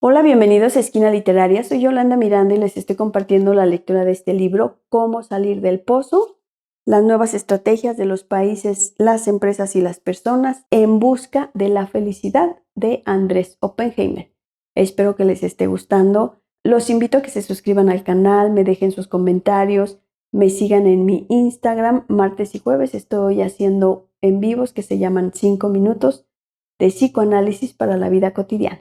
Hola, bienvenidos a Esquina Literaria. Soy Yolanda Miranda y les estoy compartiendo la lectura de este libro, Cómo salir del pozo, las nuevas estrategias de los países, las empresas y las personas en busca de la felicidad, de Andrés Oppenheimer. Espero que les esté gustando. Los invito a que se suscriban al canal, me dejen sus comentarios, me sigan en mi Instagram. Martes y jueves estoy haciendo en vivos que se llaman 5 minutos de psicoanálisis para la vida cotidiana.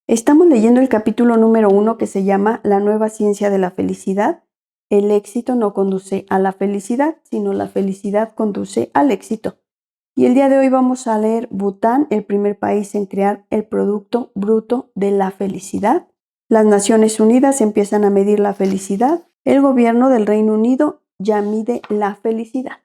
Estamos leyendo el capítulo número 1 que se llama La nueva ciencia de la felicidad. El éxito no conduce a la felicidad, sino la felicidad conduce al éxito. Y el día de hoy vamos a leer Bután, el primer país en crear el Producto Bruto de la Felicidad. Las Naciones Unidas empiezan a medir la felicidad. El gobierno del Reino Unido ya mide la felicidad.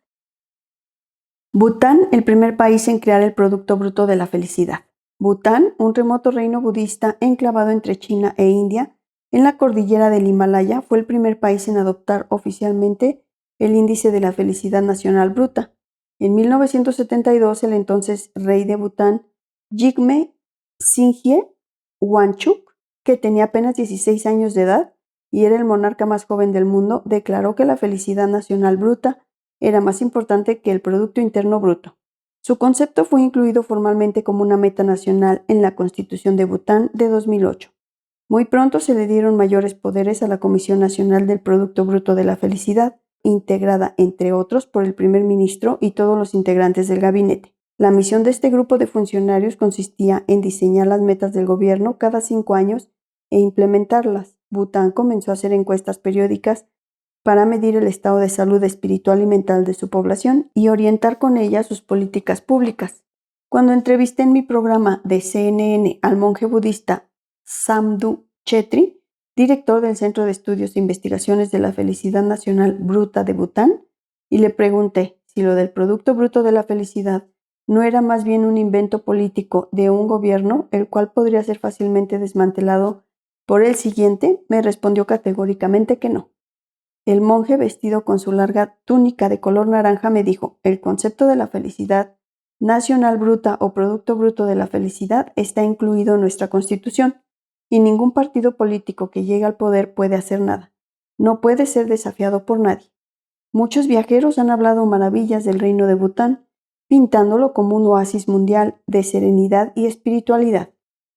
Bután, el primer país en crear el Producto Bruto de la Felicidad. Bután, un remoto reino budista enclavado entre China e India, en la cordillera del Himalaya, fue el primer país en adoptar oficialmente el Índice de la Felicidad Nacional Bruta. En 1972, el entonces rey de Bután, Jigme Singye Wangchuk, que tenía apenas 16 años de edad y era el monarca más joven del mundo, declaró que la felicidad nacional bruta era más importante que el Producto Interno Bruto. Su concepto fue incluido formalmente como una meta nacional en la Constitución de Bután de 2008. Muy pronto se le dieron mayores poderes a la Comisión Nacional del Producto Bruto de la Felicidad, integrada, entre otros, por el primer ministro y todos los integrantes del gabinete. La misión de este grupo de funcionarios consistía en diseñar las metas del gobierno cada 5 años e implementarlas. Bután comenzó a hacer encuestas periódicas para medir el estado de salud espiritual y mental de su población y orientar con ella sus políticas públicas. Cuando entrevisté en mi programa de CNN al monje budista Samdhu Chetri, director del Centro de Estudios e Investigaciones de la Felicidad Nacional Bruta de Bután, y le pregunté si lo del Producto Bruto de la Felicidad no era más bien un invento político de un gobierno, el cual podría ser fácilmente desmantelado por el siguiente, me respondió categóricamente que no. El monje, vestido con su larga túnica de color naranja, me dijo: el concepto de la felicidad nacional bruta o Producto Bruto de la Felicidad está incluido en nuestra Constitución, y ningún partido político que llegue al poder puede hacer nada. No puede ser desafiado por nadie. Muchos viajeros han hablado maravillas del reino de Bután, pintándolo como un oasis mundial de serenidad y espiritualidad.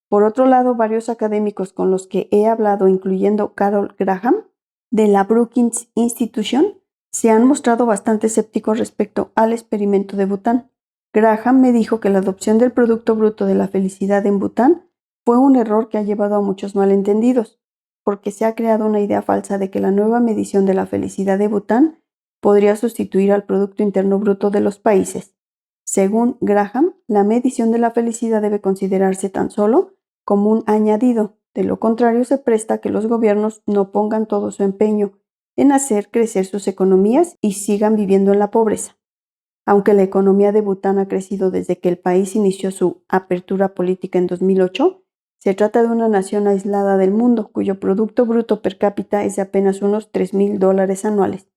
Por otro lado, varios académicos con los que he hablado, incluyendo Carol Graham, de la Brookings Institution, se han mostrado bastante escépticos respecto al experimento de Bután. Graham me dijo que la adopción del Producto Bruto de la Felicidad en Bután fue un error que ha llevado a muchos malentendidos, porque se ha creado una idea falsa de que la nueva medición de la felicidad de Bután podría sustituir al Producto Interno Bruto de los países. Según Graham, la medición de la felicidad debe considerarse tan solo como un añadido. De lo contrario, se presta a que los gobiernos no pongan todo su empeño en hacer crecer sus economías y sigan viviendo en la pobreza. Aunque la economía de Bután ha crecido desde que el país inició su apertura política en 2008, se trata de una nación aislada del mundo, cuyo Producto Bruto per cápita es de apenas unos $3,000 anuales.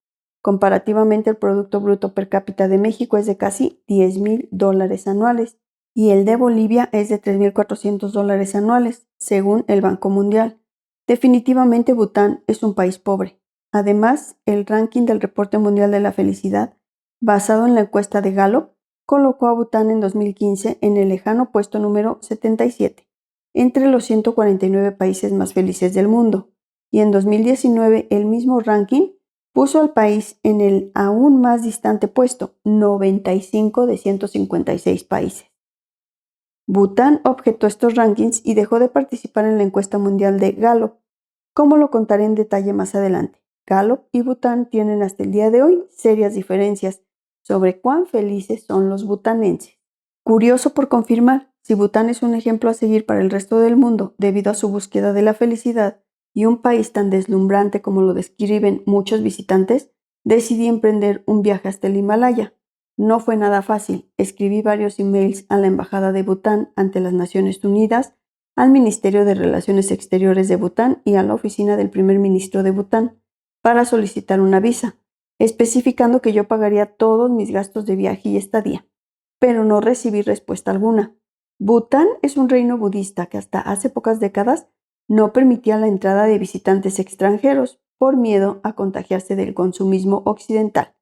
Comparativamente, el Producto Bruto per cápita de México es de casi $10,000 anuales y el de Bolivia es de $3,400 anuales, según el Banco Mundial. Definitivamente Bután es un país pobre. Además, el ranking del Reporte Mundial de la Felicidad, basado en la encuesta de Gallup, colocó a Bután en 2015 en el lejano puesto número 77, entre los 149 países más felices del mundo, y en 2019 el mismo ranking puso al país en el aún más distante puesto, 95 de 156 países. Bután objetó estos rankings y dejó de participar en la encuesta mundial de Gallup, como lo contaré en detalle más adelante. Gallup y Bután tienen hasta el día de hoy serias diferencias sobre cuán felices son los butanenses. Curioso por confirmar, si Bután es un ejemplo a seguir para el resto del mundo debido a su búsqueda de la felicidad y un país tan deslumbrante como lo describen muchos visitantes, decidí emprender un viaje hasta el Himalaya. No fue nada fácil. Escribí varios emails a la Embajada de Bután ante las Naciones Unidas, al Ministerio de Relaciones Exteriores de Bután y a la oficina del primer ministro de Bután para solicitar una visa, especificando que yo pagaría todos mis gastos de viaje y estadía, pero no recibí respuesta alguna. Bután es un reino budista que hasta hace pocas décadas no permitía la entrada de visitantes extranjeros por miedo a contagiarse del consumismo occidental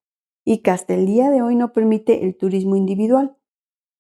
y que hasta el día de hoy no permite el turismo individual.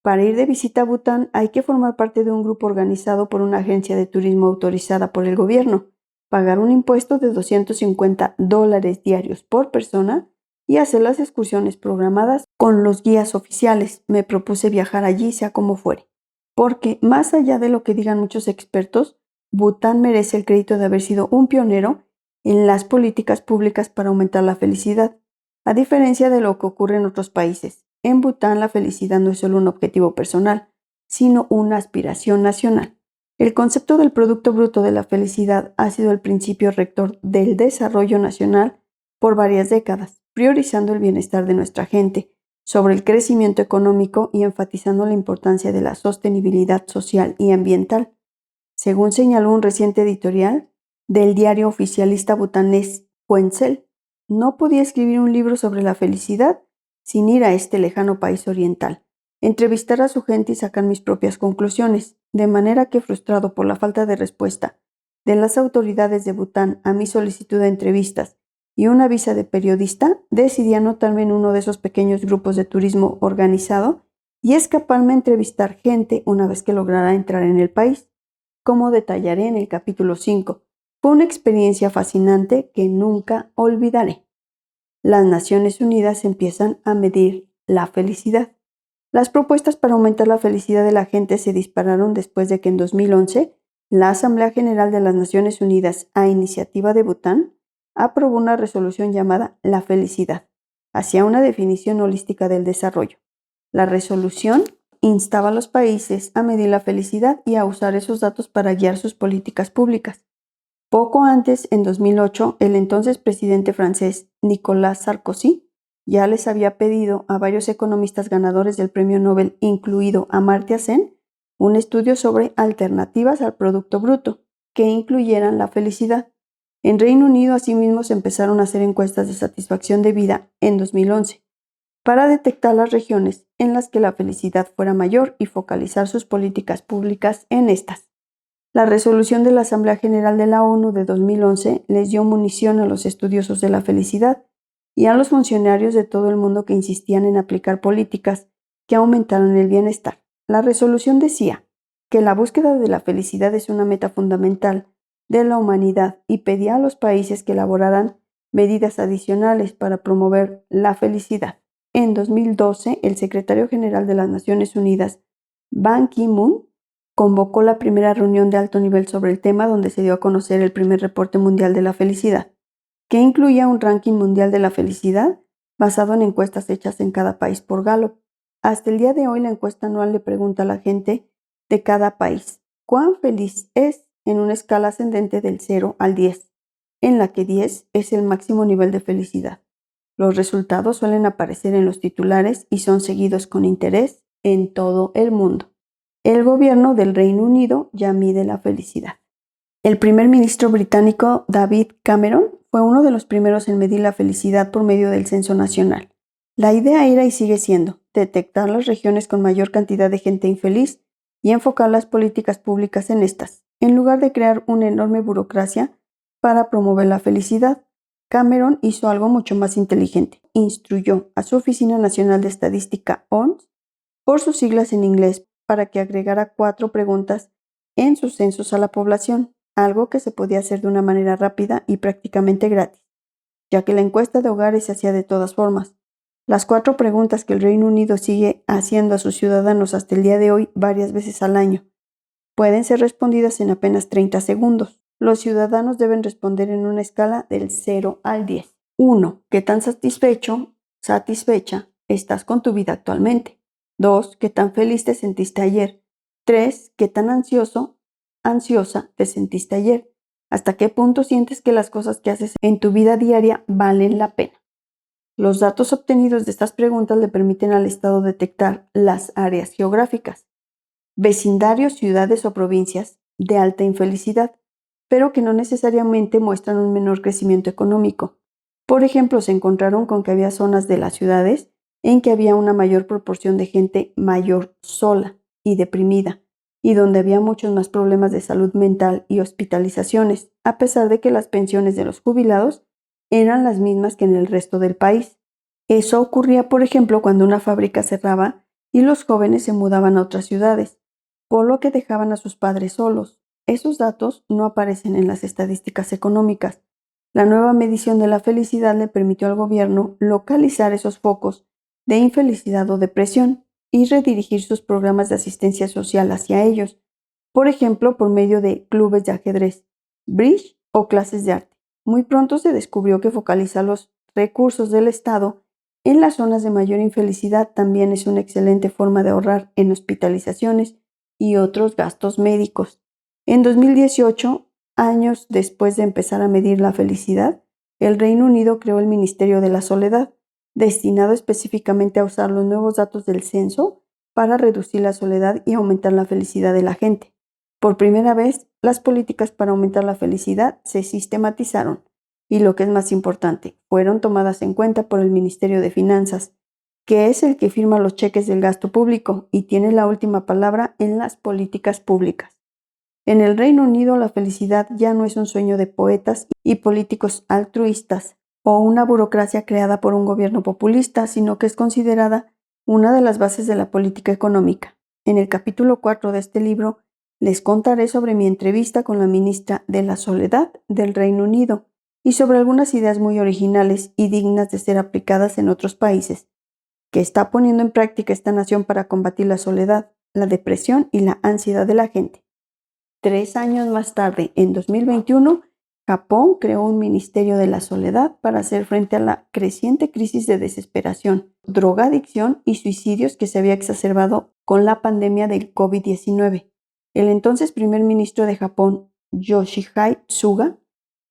Para ir de visita a Bután hay que formar parte de un grupo organizado por una agencia de turismo autorizada por el gobierno, pagar un impuesto de $250 diarios por persona y hacer las excursiones programadas con los guías oficiales. Me propuse viajar allí sea como fuere, porque más allá de lo que digan muchos expertos, Bután merece el crédito de haber sido un pionero en las políticas públicas para aumentar la felicidad, a diferencia de lo que ocurre en otros países. En Bután la felicidad no es solo un objetivo personal, sino una aspiración nacional. El concepto del Producto Bruto de la Felicidad ha sido el principio rector del desarrollo nacional por varias décadas, priorizando el bienestar de nuestra gente sobre el crecimiento económico y enfatizando la importancia de la sostenibilidad social y ambiental. Según señaló un reciente editorial del diario oficialista butanés Quetzal, no podía escribir un libro sobre la felicidad sin ir a este lejano país oriental, entrevistar a su gente y sacar mis propias conclusiones, de manera que, frustrado por la falta de respuesta de las autoridades de Bután a mi solicitud de entrevistas y una visa de periodista, decidí anotarme en uno de esos pequeños grupos de turismo organizado y escaparme a entrevistar gente una vez que lograra entrar en el país, como detallaré en el capítulo 5. Fue una experiencia fascinante que nunca olvidaré. Las Naciones Unidas empiezan a medir la felicidad. Las propuestas para aumentar la felicidad de la gente se dispararon después de que en 2011 la Asamblea General de las Naciones Unidas, a iniciativa de Bután, aprobó una resolución llamada La Felicidad, hacia una definición holística del desarrollo. La resolución instaba a los países a medir la felicidad y a usar esos datos para guiar sus políticas públicas. Poco antes, en 2008, el entonces presidente francés Nicolas Sarkozy ya les había pedido a varios economistas ganadores del premio Nobel, incluido Amartya Sen, un estudio sobre alternativas al Producto Bruto que incluyeran la felicidad. En Reino Unido, asimismo, se empezaron a hacer encuestas de satisfacción de vida en 2011 para detectar las regiones en las que la felicidad fuera mayor y focalizar sus políticas públicas en estas. La resolución de la Asamblea General de la ONU de 2011 les dio munición a los estudiosos de la felicidad y a los funcionarios de todo el mundo que insistían en aplicar políticas que aumentaran el bienestar. La resolución decía que la búsqueda de la felicidad es una meta fundamental de la humanidad y pedía a los países que elaboraran medidas adicionales para promover la felicidad. En 2012, el secretario general de las Naciones Unidas, Ban Ki-moon, convocó la primera reunión de alto nivel sobre el tema, donde se dio a conocer el primer reporte mundial de la felicidad, que incluía un ranking mundial de la felicidad basado en encuestas hechas en cada país por Gallup. Hasta el día de hoy, la encuesta anual le pregunta a la gente de cada país cuán feliz es en una escala ascendente del 0 al 10, en la que 10 es el máximo nivel de felicidad. Los resultados suelen aparecer en los titulares y son seguidos con interés en todo el mundo. El gobierno del Reino Unido ya mide la felicidad. El primer ministro británico David Cameron fue uno de los primeros en medir la felicidad por medio del censo nacional. La idea era y sigue siendo detectar las regiones con mayor cantidad de gente infeliz y enfocar las políticas públicas en estas, en lugar de crear una enorme burocracia para promover la felicidad. Cameron hizo algo mucho más inteligente. Instruyó a su Oficina Nacional de Estadística, ONS, por sus siglas en inglés, para que agregara 4 preguntas en sus censos a la población, algo que se podía hacer de una manera rápida y prácticamente gratis, ya que la encuesta de hogares se hacía de todas formas. Las 4 preguntas que el Reino Unido sigue haciendo a sus ciudadanos hasta el día de hoy varias veces al año pueden ser respondidas en apenas 30 segundos. Los ciudadanos deben responder en una escala del 0 al 10. 1. ¿Qué tan satisfecha estás con tu vida actualmente? 2. ¿Qué tan feliz te sentiste ayer? 3. ¿Qué tan ansiosa te sentiste ayer? ¿Hasta qué punto sientes que las cosas que haces en tu vida diaria valen la pena? Los datos obtenidos de estas preguntas le permiten al Estado detectar las áreas geográficas, vecindarios, ciudades o provincias de alta infelicidad, pero que no necesariamente muestran un menor crecimiento económico. Por ejemplo, se encontraron con que había zonas de las ciudades en que había una mayor proporción de gente mayor sola y deprimida, y donde había muchos más problemas de salud mental y hospitalizaciones, a pesar de que las pensiones de los jubilados eran las mismas que en el resto del país. Eso ocurría, por ejemplo, cuando una fábrica cerraba y los jóvenes se mudaban a otras ciudades, por lo que dejaban a sus padres solos. Esos datos no aparecen en las estadísticas económicas. La nueva medición de la felicidad le permitió al gobierno localizar esos focos de infelicidad o depresión y redirigir sus programas de asistencia social hacia ellos, por ejemplo, por medio de clubes de ajedrez, bridge o clases de arte. Muy pronto se descubrió que focalizar los recursos del Estado en las zonas de mayor infelicidad también es una excelente forma de ahorrar en hospitalizaciones y otros gastos médicos. En 2018, años después de empezar a medir la felicidad, el Reino Unido creó el Ministerio de la Soledad, destinado específicamente a usar los nuevos datos del censo para reducir la soledad y aumentar la felicidad de la gente. Por primera vez, las políticas para aumentar la felicidad se sistematizaron y, lo que es más importante, fueron tomadas en cuenta por el Ministerio de Finanzas, que es el que firma los cheques del gasto público y tiene la última palabra en las políticas públicas. En el Reino Unido, la felicidad ya no es un sueño de poetas y políticos altruistas o una burocracia creada por un gobierno populista, sino que es considerada una de las bases de la política económica. En el capítulo 4 de este libro les contaré sobre mi entrevista con la ministra de la Soledad del Reino Unido y sobre algunas ideas muy originales y dignas de ser aplicadas en otros países que está poniendo en práctica esta nación para combatir la soledad, la depresión y la ansiedad de la gente. 3 años más tarde, en 2021, Japón creó un Ministerio de la Soledad para hacer frente a la creciente crisis de desesperación, drogadicción y suicidios que se había exacerbado con la pandemia del COVID-19. El entonces primer ministro de Japón, Yoshihide Suga,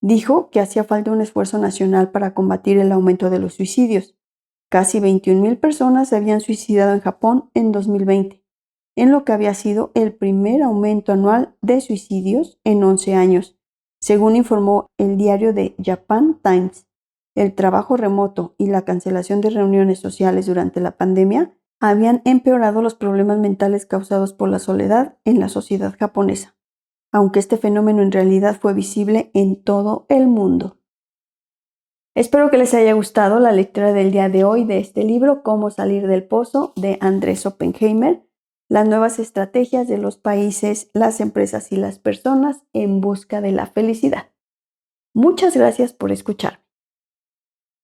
dijo que hacía falta un esfuerzo nacional para combatir el aumento de los suicidios. Casi 21,000 personas se habían suicidado en Japón en 2020. En lo que había sido el primer aumento anual de suicidios en 11 años, según informó el diario The Japan Times. El trabajo remoto y la cancelación de reuniones sociales durante la pandemia habían empeorado los problemas mentales causados por la soledad en la sociedad japonesa, aunque este fenómeno en realidad fue visible en todo el mundo. Espero que les haya gustado la lectura del día de hoy de este libro, Cómo salir del pozo, de Andrés Oppenheimer. Las nuevas estrategias de los países, las empresas y las personas en busca de la felicidad. Muchas gracias por escuchar.